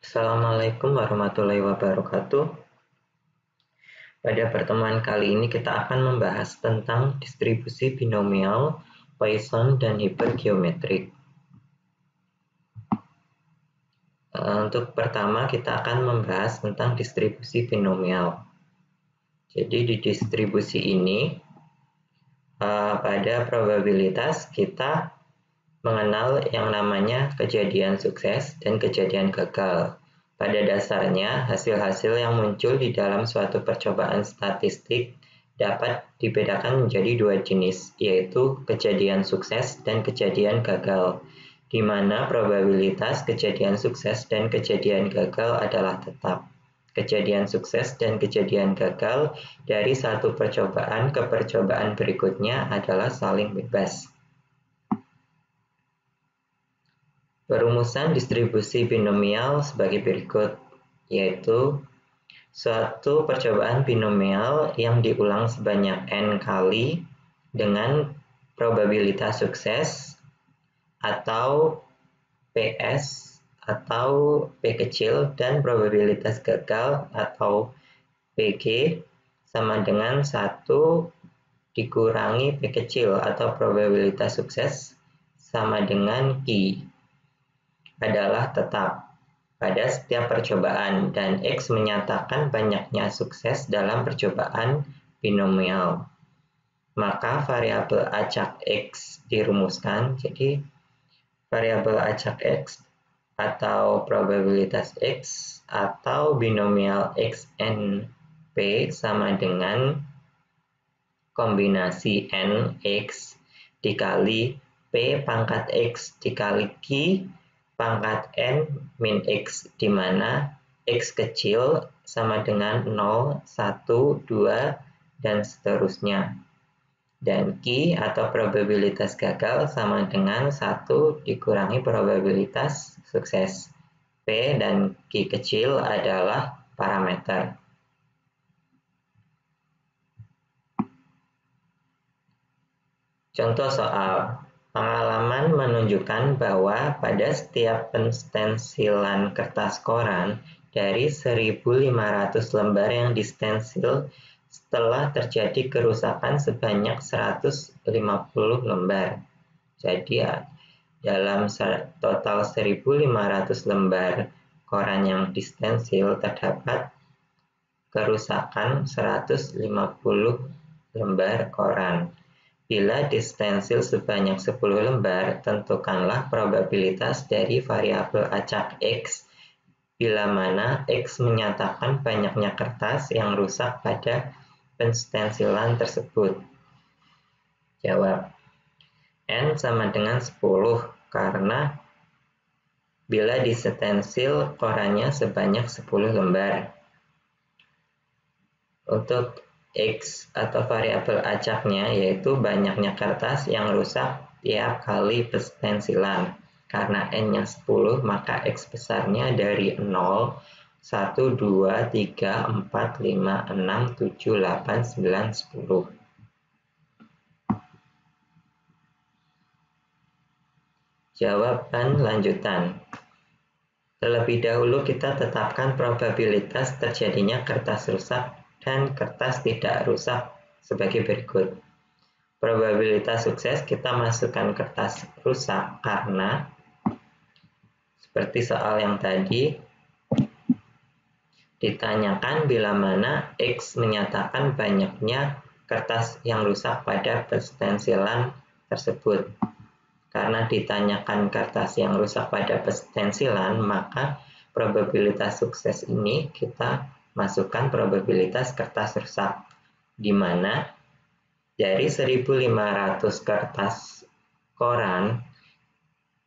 Assalamualaikum warahmatullahi wabarakatuh. Pada pertemuan kali ini kita akan membahas tentang distribusi binomial, Poisson, dan hipergeometrik. Untuk pertama kita akan membahas tentang distribusi binomial. Jadi di distribusi ini pada probabilitas kita mengenal yang namanya kejadian sukses dan kejadian gagal. Pada dasarnya, hasil-hasil yang muncul di dalam suatu percobaan statistik dapat dibedakan menjadi dua jenis, yaitu kejadian sukses dan kejadian gagal, di mana probabilitas kejadian sukses dan kejadian gagal adalah tetap. Kejadian sukses dan kejadian gagal dari satu percobaan ke percobaan berikutnya adalah saling bebas. Perumusan distribusi binomial sebagai berikut, yaitu suatu percobaan binomial yang diulang sebanyak n kali dengan probabilitas sukses atau PS atau P kecil dan probabilitas gagal atau PG sama dengan 1 dikurangi P kecil atau probabilitas sukses sama dengan Q adalah tetap pada setiap percobaan, dan X menyatakan banyaknya sukses dalam percobaan binomial. Maka variabel acak X dirumuskan, jadi variabel acak X atau probabilitas X atau binomial XNP sama dengan kombinasi NX dikali P pangkat X dikali Q pangkat N min X, di mana X kecil sama dengan 0, 1, 2, dan seterusnya. Dan Q atau probabilitas gagal sama dengan 1 dikurangi probabilitas sukses. P dan Q kecil adalah parameter. Contoh soal. Pengalaman menunjukkan bahwa pada setiap penstensilan kertas koran dari 1.500 lembar yang distensil setelah terjadi kerusakan sebanyak 150 lembar. Jadi dalam total 1.500 lembar koran yang distensil terdapat kerusakan 150 lembar koran. Bila distensil sebanyak 10 lembar, tentukanlah probabilitas dari variabel acak X bila mana X menyatakan banyaknya kertas yang rusak pada penstensilan tersebut. Jawab. N sama dengan 10 karena bila distensil korannya sebanyak 10 lembar. Untuk X atau variabel acaknya yaitu banyaknya kertas yang rusak tiap kali penstensilan. Karena N-nya 10, maka X besarnya dari 0, 1, 2, 3, 4, 5, 6, 7, 8, 9, 10. Jawaban lanjutan. Terlebih dahulu kita tetapkan probabilitas terjadinya kertas rusak dan kertas tidak rusak sebagai berikut. Probabilitas sukses kita masukkan kertas rusak karena seperti soal yang tadi ditanyakan bila mana X menyatakan banyaknya kertas yang rusak pada penstensilan tersebut. Karena ditanyakan kertas yang rusak pada penstensilan, maka probabilitas sukses ini kita masukkan probabilitas kertas rusak, di mana dari 1.500 kertas koran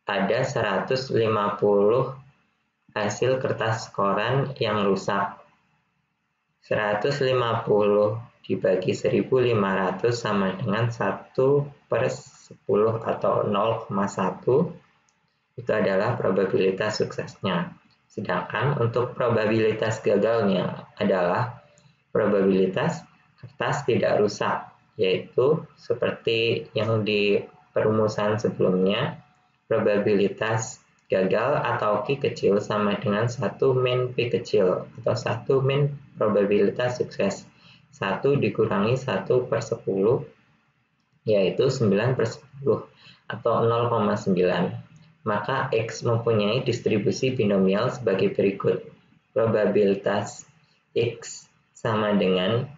ada 150 hasil kertas koran yang rusak. 150 dibagi 1.500 sama dengan 1/10 atau 0,1, itu adalah probabilitas suksesnya. Sedangkan untuk probabilitas gagalnya adalah probabilitas kertas tidak rusak, yaitu seperti yang di perumusan sebelumnya, probabilitas gagal atau Q kecil sama dengan 1 min P kecil atau 1 min probabilitas sukses. 1 dikurangi 1 per 10 yaitu 9 per 10 atau 0,9. Maka X mempunyai distribusi binomial sebagai berikut. Probabilitas X sama dengan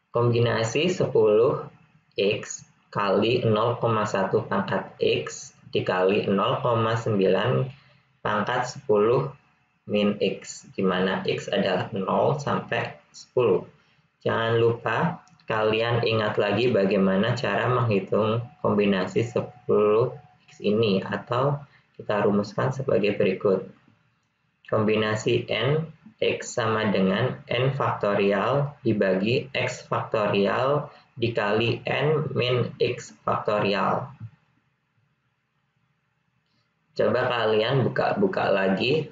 kombinasi 10X kali 0,1 pangkat X dikali 0,9 pangkat 10 min X, di mana X adalah 0 sampai 10. Jangan lupa kalian ingat lagi bagaimana cara menghitung kombinasi 10X ini, atau kita rumuskan sebagai berikut. Kombinasi N X sama dengan N faktorial dibagi X faktorial dikali N min X faktorial. Coba kalian buka-buka lagi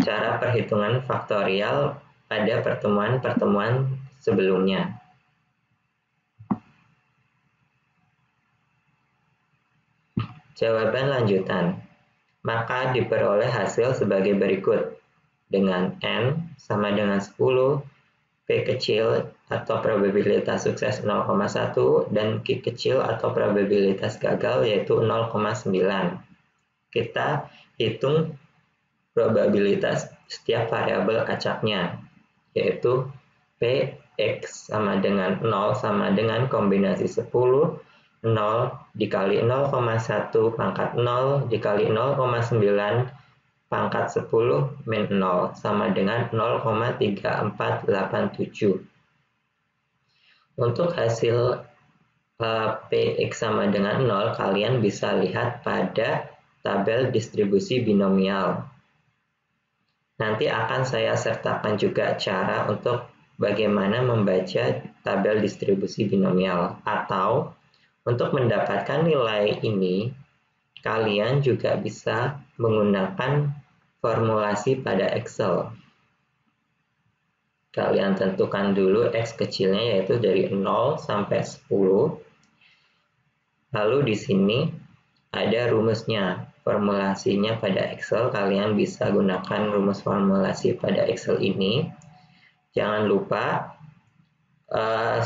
cara perhitungan faktorial pada pertemuan-pertemuan sebelumnya. Jawaban lanjutan. Maka diperoleh hasil sebagai berikut. Dengan N sama dengan 10, P kecil atau probabilitas sukses 0,1 dan Q kecil atau probabilitas gagal yaitu 0,9. Kita hitung probabilitas setiap variabel acaknya, yaitu Px sama dengan 0 sama dengan kombinasi 10, 0 dikali 0,1 pangkat 0 dikali 0,9 pangkat 10 min 0 sama dengan 0,3487. Untuk hasil Px sama dengan 0, kalian bisa lihat pada tabel distribusi binomial. Nanti akan saya sertakan juga cara untuk bagaimana membaca tabel distribusi binomial. Atau untuk mendapatkan nilai ini, kalian juga bisa menggunakan formulasi pada Excel. Kalian tentukan dulu X kecilnya yaitu dari 0 sampai 10. Lalu di sini ada rumusnya. Formulasinya pada Excel, kalian bisa gunakan rumus formulasi pada Excel ini. Jangan lupa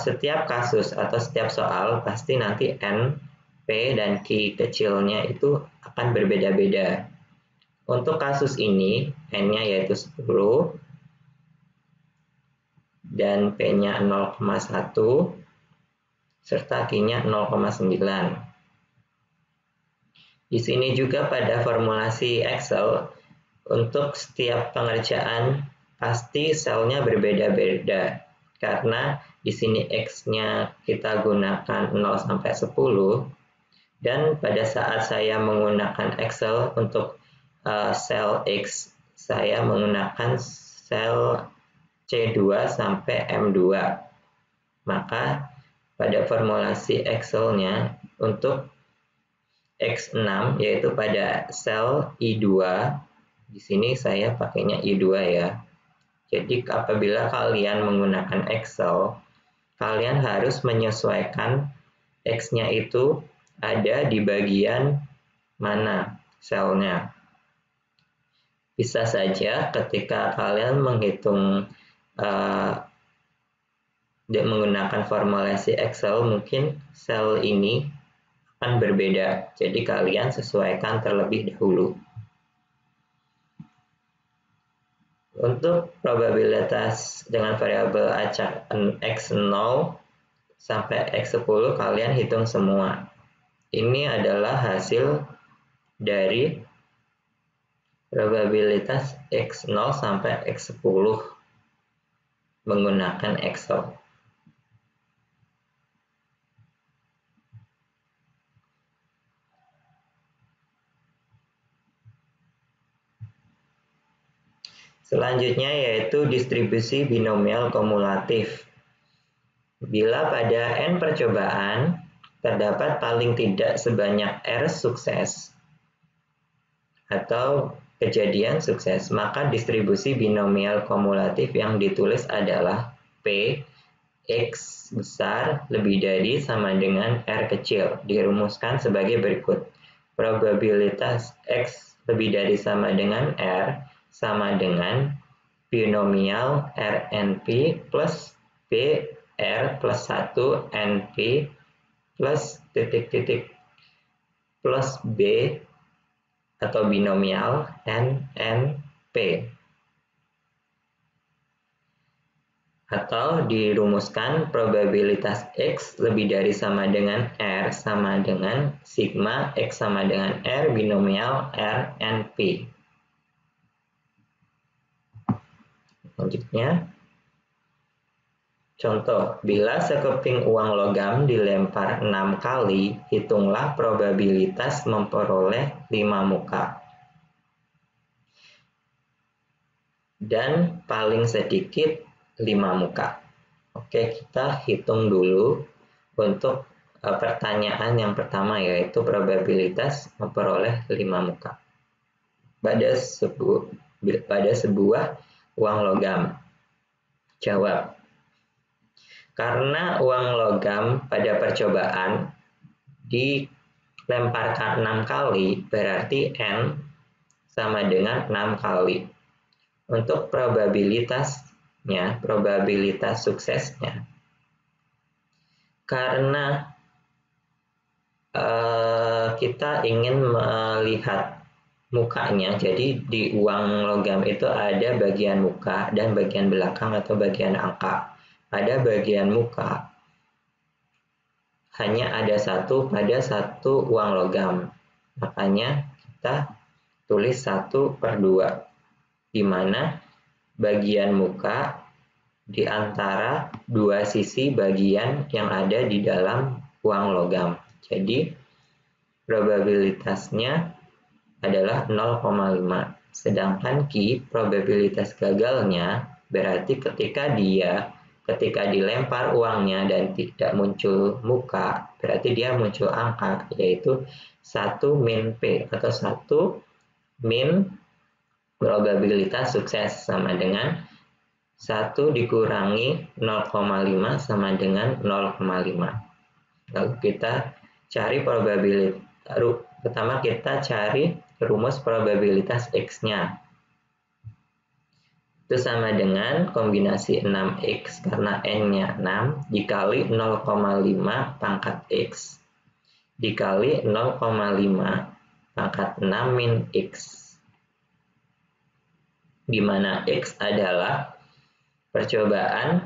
setiap kasus atau setiap soal pasti nanti N, P, dan Q kecilnya itu akan berbeda-beda. Untuk kasus ini, N-nya yaitu 10 dan P-nya 0,1 serta Q-nya 0,9. Di sini juga pada formulasi Excel, untuk setiap pengerjaan pasti selnya berbeda-beda. Karena di sini X-nya kita gunakan 0 sampai 10. Dan pada saat saya menggunakan Excel untuk sel X, saya menggunakan sel C2 sampai M2. Maka pada formulasi Excel-nya untuk X6 yaitu pada sel I2, di sini saya pakainya I2 ya. Jadi apabila kalian menggunakan Excel, kalian harus menyesuaikan X-nya itu ada di bagian mana selnya. Bisa saja ketika kalian menghitung menggunakan formulasi Excel, mungkin sel ini akan berbeda, jadi kalian sesuaikan terlebih dahulu. Untuk probabilitas dengan variabel acak X0 sampai X10 kalian hitung semua. Ini adalah hasil dari probabilitas X0 sampai X10 menggunakan Excel. Selanjutnya yaitu distribusi binomial kumulatif. Bila pada N percobaan terdapat paling tidak sebanyak R sukses atau kejadian sukses, maka distribusi binomial kumulatif yang ditulis adalah P X besar lebih dari sama dengan R kecil. Dirumuskan sebagai berikut. probabilitas X lebih dari sama dengan R sama dengan binomial RNP plus B R plus 1 NP plus titik-titik plus B atau binomial NNP. Atau dirumuskan probabilitas X lebih dari sama dengan R sama dengan sigma X sama dengan R binomial RNP. Selanjutnya, contoh, bila sekeping uang logam dilempar 6 kali, hitunglah probabilitas memperoleh 5 muka. Dan paling sedikit 5 muka. Oke, kita hitung dulu untuk pertanyaan yang pertama, yaitu probabilitas memperoleh 5 muka pada sebuah uang logam. Jawab. Karena uang logam pada percobaan dilemparkan 6 kali, berarti N sama dengan 6 kali. Untuk probabilitas suksesnya, karena kita ingin melihat mukanya, jadi di uang logam itu ada bagian muka dan bagian belakang atau bagian angka. Pada bagian muka hanya ada satu pada satu uang logam, makanya kita tulis 1/2, di mana bagian muka di antara dua sisi bagian yang ada di dalam uang logam. Jadi probabilitasnya adalah 0,5. Sedangkan Q, probabilitas gagalnya, berarti ketika dilempar uangnya dan tidak muncul muka, berarti dia muncul angka, yaitu 1 min P atau 1 min probabilitas sukses sama dengan 1 dikurangi 0,5 sama dengan 0,5. Lalu kita cari probabilitas. Pertama kita cari rumus probabilitas X-nya. Itu sama dengan kombinasi 6X karena N-nya 6 dikali 0,5 pangkat X dikali 0,5 pangkat 6 min X. Di mana X adalah percobaan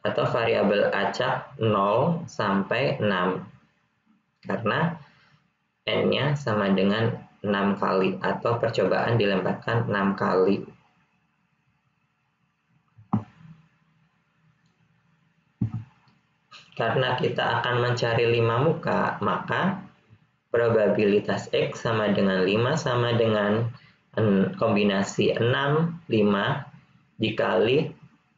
atau variabel acak 0 sampai 6. Karena N-nya sama dengan 6 kali atau percobaan dilemparkan 6 kali. Karena kita akan mencari 5 muka, maka probabilitas X sama dengan 5 sama dengan kombinasi 6, 5 dikali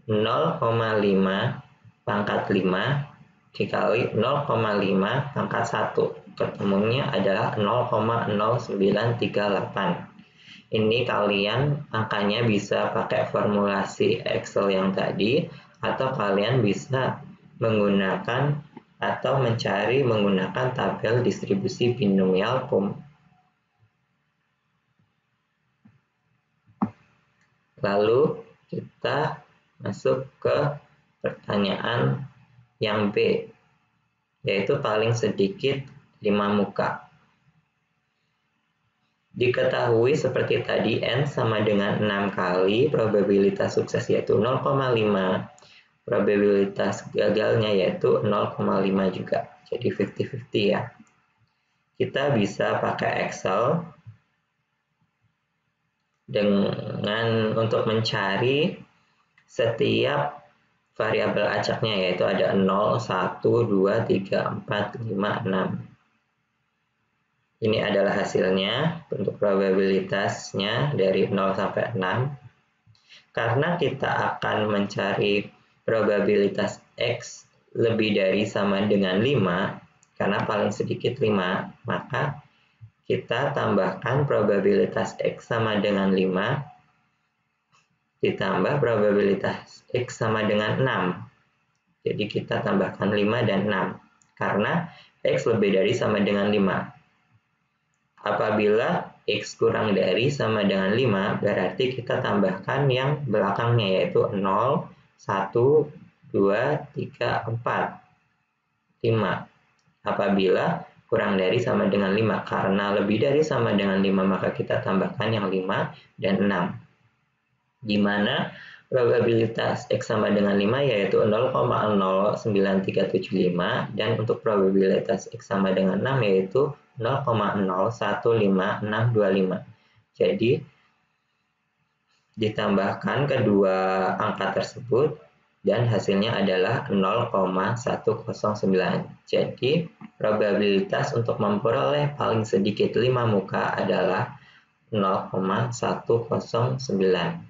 0,5 pangkat 5 dikali 0,5 pangkat 1. Ketemunya adalah 0,0938. Ini kalian angkanya bisa pakai formulasi Excel yang tadi, atau kalian bisa menggunakan atau mencari menggunakan tabel distribusi binomial PUM. Lalu kita masuk ke pertanyaan yang B, yaitu paling sedikit 5 muka. Diketahui seperti tadi N sama dengan 6 kali, probabilitas sukses yaitu 0,5, probabilitas gagalnya yaitu 0,5 juga, jadi 50-50 ya. Kita bisa pakai Excel dengan untuk mencari setiap variabel acaknya, yaitu ada 0, 1, 2, 3, 4, 5, 6. Ini adalah hasilnya untuk probabilitasnya dari 0 sampai 6. Karena kita akan mencari probabilitas X lebih dari sama dengan 5, karena paling sedikit 5, maka kita tambahkan probabilitas X sama dengan 5 ditambah probabilitas X sama dengan 6. Jadi kita tambahkan 5 dan 6 karena X lebih dari sama dengan 5. Apabila X kurang dari sama dengan 5, berarti kita tambahkan yang belakangnya, yaitu 0, 1, 2, 3, 4, 5. Apabila kurang dari sama dengan 5, karena lebih dari sama dengan 5, maka kita tambahkan yang 5 dan 6. Di mana probabilitas X sama dengan 5 yaitu 0,09375 dan untuk probabilitas X sama dengan 6 yaitu 0,015625. Jadi ditambahkan kedua angka tersebut dan hasilnya adalah 0,109. Jadi probabilitas untuk memperoleh paling sedikit 5 muka adalah 0,109.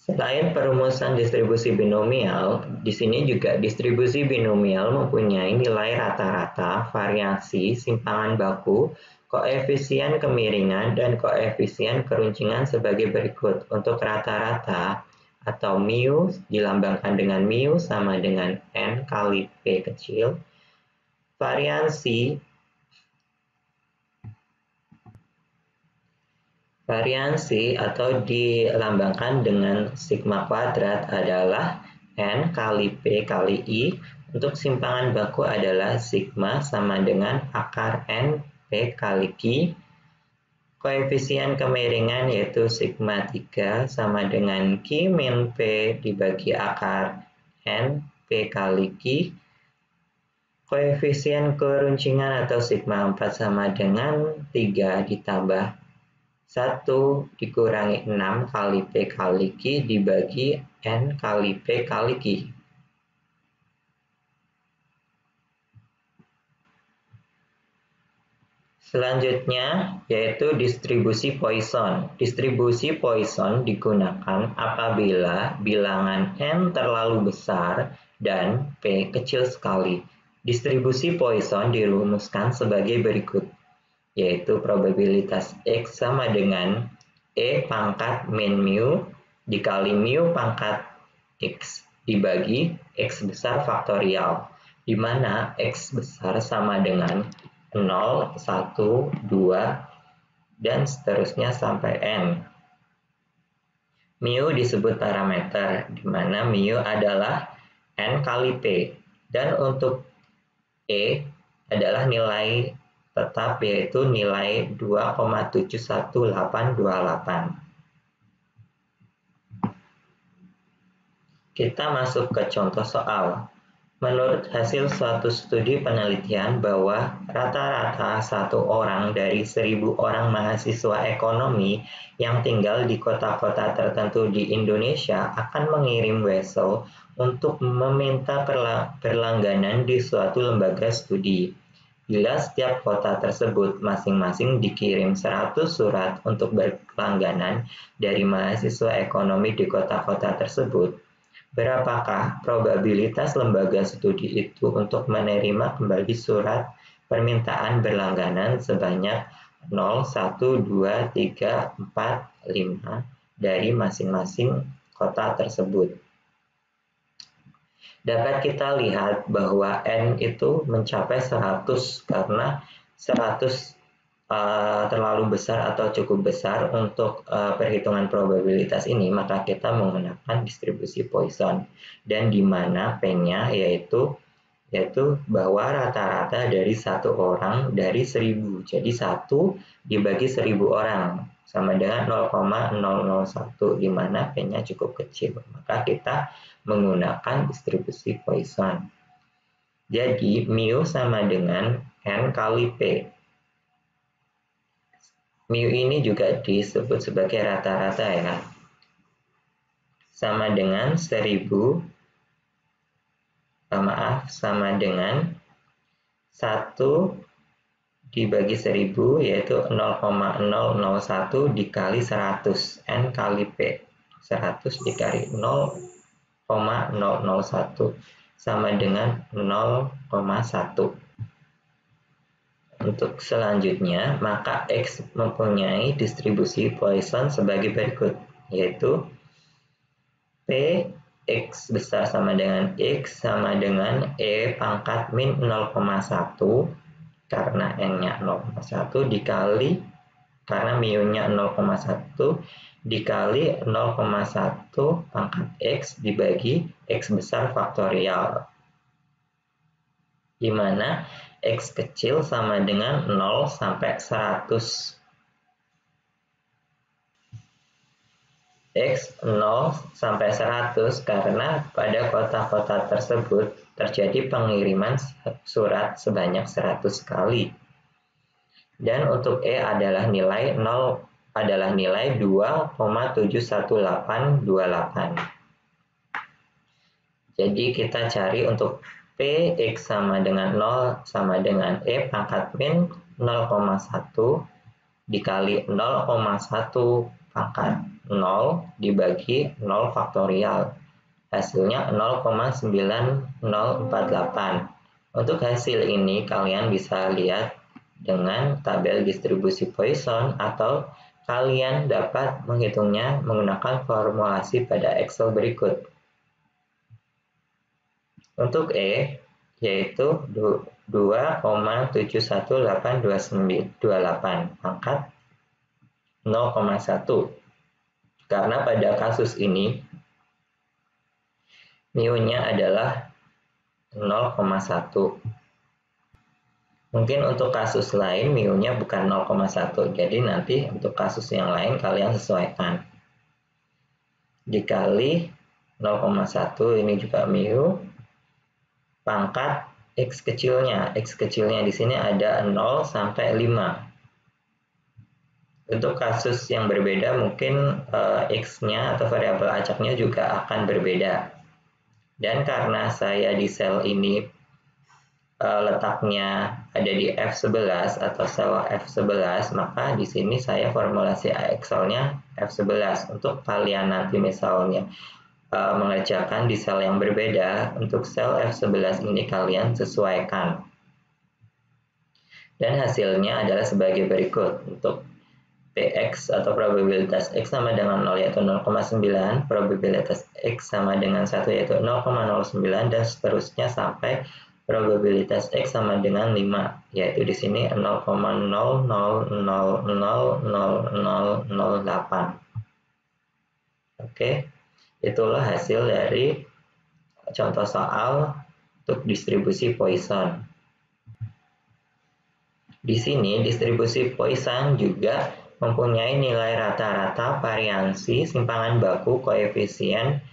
Selain perumusan distribusi binomial, di sini juga distribusi binomial mempunyai nilai rata-rata, variasi, simpangan baku, koefisien kemiringan, dan koefisien keruncingan sebagai berikut. Untuk rata-rata atau mu dilambangkan dengan mu sama dengan n kali p kecil. Variansi atau dilambangkan dengan sigma kuadrat adalah N kali P kali I. Untuk simpangan baku adalah sigma sama dengan akar N P kali Q. Koefisien kemiringan yaitu sigma 3 sama dengan Q min P dibagi akar N P kali Q. Koefisien keruncingan atau sigma 4 sama dengan 3 ditambah 1 dikurangi 6 kali P kali Q dibagi N kali P kali Q. Selanjutnya yaitu distribusi Poisson. Distribusi Poisson digunakan apabila bilangan N terlalu besar dan P kecil sekali. Distribusi Poisson dirumuskan sebagai berikut, yaitu probabilitas X sama dengan E pangkat min mu dikali mu pangkat X dibagi X besar faktorial, di mana X besar sama dengan 0, 1, 2, dan seterusnya sampai N. Mu disebut parameter, di mana mu adalah N kali P, dan untuk E adalah nilai tetap yaitu nilai 2,71828. Kita masuk ke contoh soal. Menurut hasil suatu studi penelitian bahwa rata-rata satu orang dari 1.000 orang mahasiswa ekonomi yang tinggal di kota-kota tertentu di Indonesia akan mengirim wesel untuk meminta berlangganan di suatu lembaga studi. Bila setiap kota tersebut masing-masing dikirim 100 surat untuk berlangganan dari mahasiswa ekonomi di kota-kota tersebut, berapakah probabilitas lembaga studi itu untuk menerima kembali surat permintaan berlangganan sebanyak 0, 1, 2, 3, 4, 5 dari masing-masing kota tersebut? Dapat kita lihat bahwa N itu mencapai 100 karena 100 terlalu besar atau cukup besar untuk perhitungan probabilitas ini, maka kita menggunakan distribusi Poisson, dan di mana P-nya yaitu bahwa rata-rata dari satu orang dari 1.000. Jadi 1 dibagi 1.000 orang sama dengan 0,001, di mana P-nya cukup kecil. Maka kita menggunakan distribusi Poisson. Jadi mu sama dengan N kali P. Mu ini juga disebut sebagai rata-rata ya. Sama dengan 1.000, sama dengan 1 dibagi 1.000 yaitu 0,001 dikali 100 N kali P. 100 dikali 0,001 sama dengan 0,1. Untuk selanjutnya, maka X mempunyai distribusi Poisson sebagai berikut, yaitu P X besar sama dengan X sama dengan E pangkat min 0,1 karena N-nya 0,1 dikali, karena mu-nya 0,1 dikali 0,1 pangkat X dibagi X besar faktorial, di mana X kecil sama dengan 0 sampai 100. X 0 sampai 100 karena pada kota-kota tersebut terjadi pengiriman surat sebanyak 100 kali. Dan untuk E adalah nilai 0 adalah nilai 2,71828. Jadi kita cari untuk P X sama dengan 0 sama dengan E pangkat min 0,1 dikali 0,1 pangkat 0 dibagi 0 faktorial. Hasilnya 0,9048. Untuk hasil ini kalian bisa lihat dengan tabel distribusi Poisson atau kalian dapat menghitungnya menggunakan formulasi pada Excel berikut. Untuk E yaitu 2,71828 pangkat 0,1. Karena pada kasus ini mu-nya adalah 0,1. Mungkin untuk kasus lain mu-nya bukan 0,1. Jadi nanti untuk kasus yang lain kalian sesuaikan. Dikali 0,1 ini juga mu pangkat X kecilnya. X kecilnya di sini ada 0 sampai 5. Untuk kasus yang berbeda mungkin X-nya atau variabel acaknya juga akan berbeda. Dan karena saya di sel ini letaknya ada di F11 atau sel F11, maka di sini saya formulasi Excel-nya F11. Untuk kalian nanti misalnya mengerjakan di sel yang berbeda, untuk sel F11 ini kalian sesuaikan. Dan hasilnya adalah sebagai berikut. Untuk Px atau probabilitas X sama dengan 0 yaitu 0,9, probabilitas X sama dengan 1 yaitu 0,09, dan seterusnya sampai probabilitas X sama dengan 5 yaitu di sini 0,00000008. Oke, itulah hasil dari contoh soal untuk distribusi Poisson. Di sini distribusi Poisson juga mempunyai nilai rata-rata variansi simpangan baku, koefisien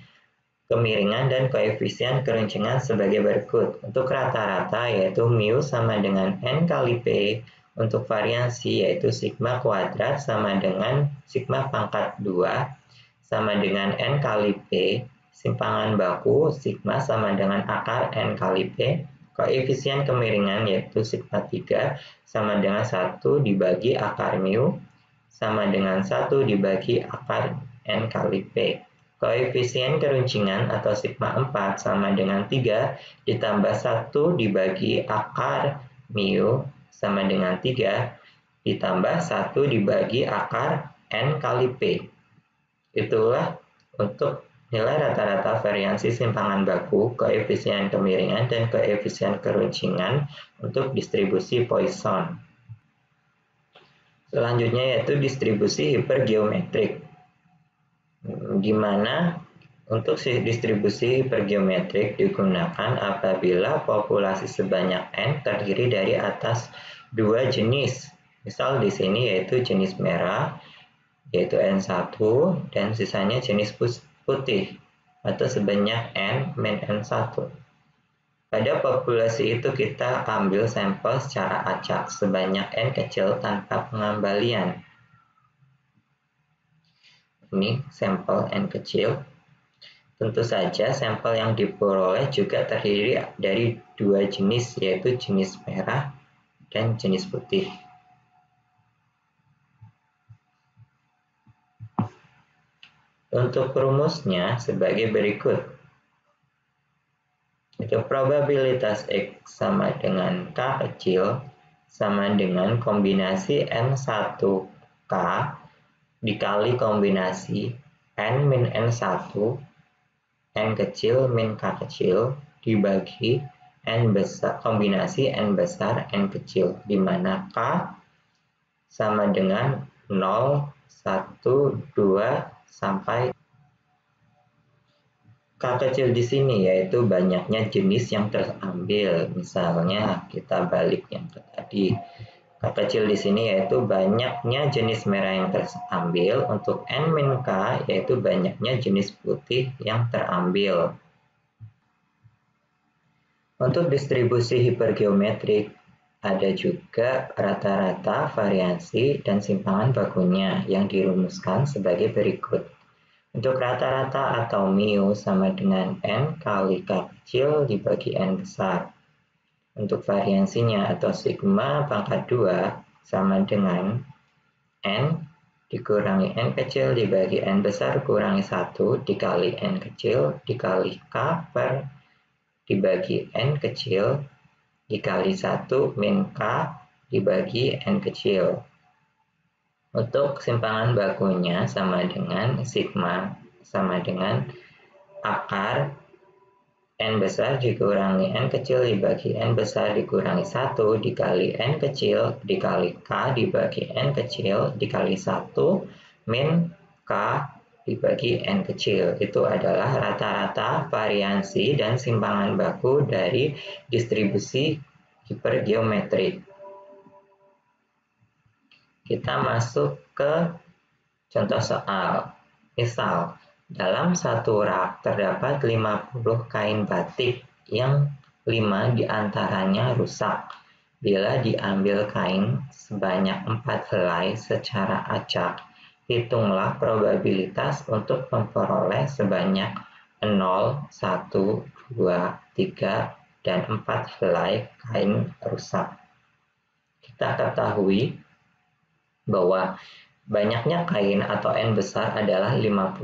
kemiringan, dan koefisien keruncingan sebagai berikut. Untuk rata-rata yaitu mu sama dengan N kali P, untuk variansi yaitu sigma kuadrat sama dengan sigma pangkat 2 sama dengan N kali P, simpangan baku sigma sama dengan akar N kali P, koefisien kemiringan yaitu sigma 3 sama dengan 1 dibagi akar mu sama dengan 1 dibagi akar N kali P. Koefisien keruncingan atau sigma 4 sama dengan 3 ditambah 1 dibagi akar mu sama dengan 3 ditambah 1 dibagi akar N kali P. Itulah untuk nilai rata-rata variansi simpangan baku, koefisien kemiringan, dan koefisien keruncingan untuk distribusi Poisson. Selanjutnya yaitu distribusi hipergeometrik, di mana untuk distribusi hipergeometrik digunakan apabila populasi sebanyak N terdiri dari atas 2 jenis. Misal di sini yaitu jenis merah, yaitu N1, dan sisanya jenis putih, atau sebanyak N min N1. Pada populasi itu kita ambil sampel secara acak sebanyak N kecil tanpa pengembalian. Ini sampel N kecil. Tentu saja sampel yang diperoleh juga terdiri dari 2 jenis, yaitu jenis merah dan jenis putih. Untuk rumusnya sebagai berikut. Itu probabilitas X sama dengan K kecil sama dengan kombinasi N1K dikali kombinasi N min N1 N kecil min K kecil dibagi N besar, kombinasi N besar N kecil, di mana K sama dengan 0, 1, 2, sampai K kecil di sini yaitu banyaknya jenis yang terambil. Misalnya kita balik yang ke tadi. K kecil di sini yaitu banyaknya jenis merah yang terambil. Untuk N min K yaitu banyaknya jenis putih yang terambil. Untuk distribusi hipergeometrik ada juga rata-rata, variansi, dan simpangan bakunya yang dirumuskan sebagai berikut. Untuk rata-rata atau mu sama dengan N kali K kecil dibagi N besar. Untuk variansinya atau sigma pangkat 2 sama dengan N dikurangi N kecil dibagi N besar kurangi 1 dikali N kecil dikali K per dibagi N kecil dikali 1 min K dibagi N kecil. Untuk simpangan bakunya sama dengan sigma sama dengan akar N besar dikurangi N kecil dibagi N besar dikurangi 1 dikali N kecil dikali K dibagi N kecil dikali 1 min K dibagi N kecil. Itu adalah rata-rata, variansi, dan simpangan baku dari distribusi hipergeometrik. Kita masuk ke contoh soal. Misal, dalam satu rak terdapat 50 kain batik yang 5 diantaranya rusak. Bila diambil kain sebanyak 4 helai secara acak, hitunglah probabilitas untuk memperoleh sebanyak 0, 1, 2, 3, dan 4 helai kain rusak. Kita ketahui bahwa banyaknya kain atau N besar adalah 50,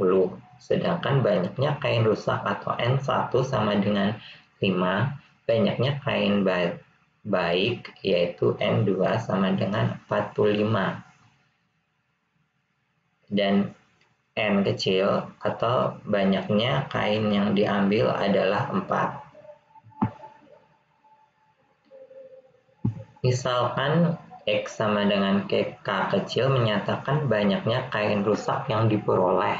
sedangkan banyaknya kain rusak atau N1 sama dengan 5, banyaknya kain baik yaitu N2 sama dengan 45. Dan N kecil atau banyaknya kain yang diambil adalah 4. Misalkan X sama dengan K kecil menyatakan banyaknya kain rusak yang diperoleh.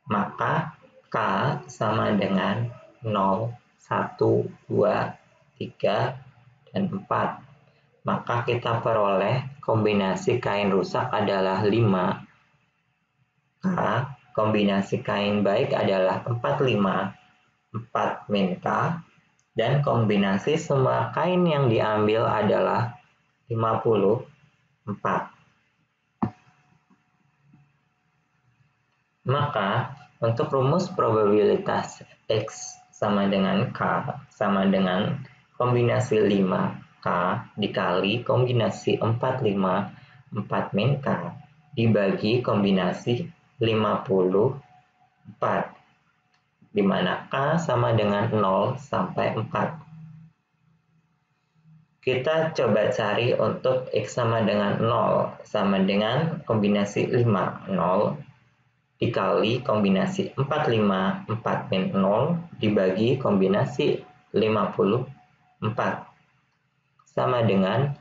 Maka K sama dengan 0, 1, 2, 3, dan 4. Maka kita peroleh kombinasi kain rusak adalah 5. K, kombinasi kain baik adalah 45, 4 min K, dan kombinasi semua kain yang diambil adalah 54. Maka untuk rumus probabilitas X sama dengan K sama dengan kombinasi 5K dikali kombinasi 45 4 min K dibagi kombinasi 54, di mana K sama dengan 0 sampai 4. Kita coba cari untuk X sama dengan 0 sama dengan kombinasi 5, 0 dikali kombinasi 45, 4 min 0 dibagi kombinasi 54 sama dengan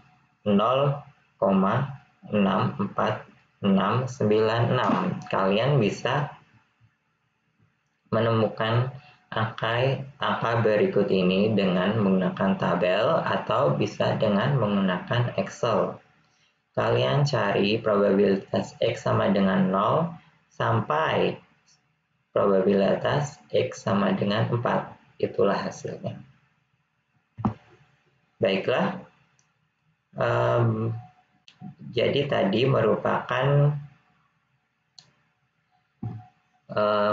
0,64696. Kalian bisa menemukan angka berikut ini dengan menggunakan tabel atau bisa dengan menggunakan Excel. Kalian cari probabilitas X sama dengan 0 sampai probabilitas X sama dengan 4. Itulah hasilnya. Baiklah, jadi tadi merupakan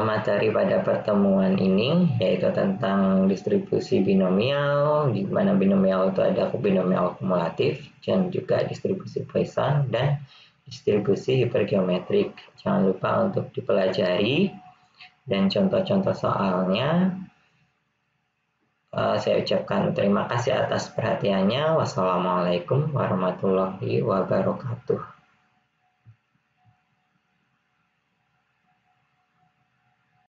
materi pada pertemuan ini, yaitu tentang distribusi binomial, di mana binomial itu ada binomial kumulatif, dan juga distribusi Poisson, dan distribusi hipergeometrik. Jangan lupa untuk dipelajari, dan contoh-contoh soalnya. Saya ucapkan terima kasih atas perhatiannya. Wassalamualaikum warahmatullahi wabarakatuh.